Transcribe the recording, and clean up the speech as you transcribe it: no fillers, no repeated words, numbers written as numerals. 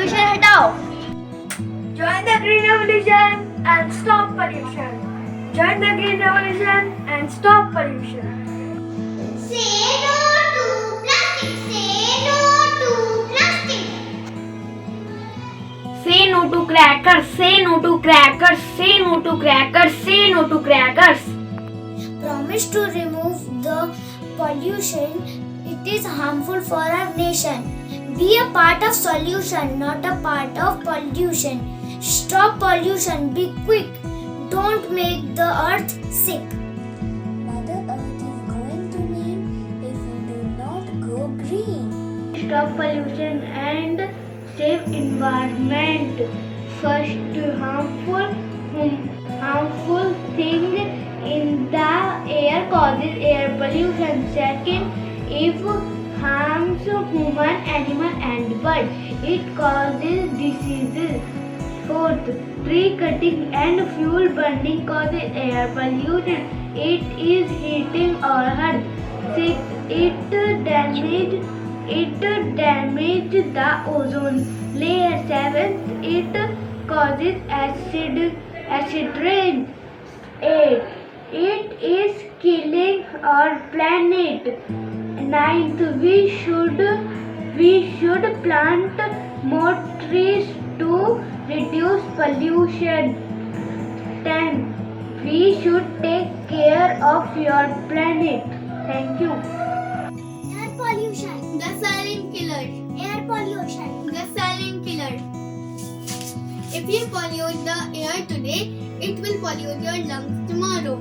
pollution हटाओ. Join the green revolution and stop pollution. Join the green revolution and stop pollution. Say no to plastic. Say no to plastic. Say no to crackers. Say no to crackers. Say no to crackers. Say no to crackers. Promise to remove the pollution. It is harmful for our nation. Be a part of solution, not a part of pollution. Stop pollution. Be quick. Don't make the earth sick. Mother Earth is going to need if we do not go green. Stop pollution and save environment. First, harmful thing in the air causes air pollution. Second, if harms human, animal and bird, it causes diseases. Fourth, tree cutting and fuel burning causes air pollution. It is heating our earth. Sixth, it damages the ozone layer. Seventh, it causes acid rain. Eight, it is killing our planet. Ninth, we should plant more trees to reduce pollution. 10. We should take care of your planet. Thank you. Air pollution. The silent killer. Air pollution. The silent killer. If you pollute the air today, it will pollute your lungs tomorrow.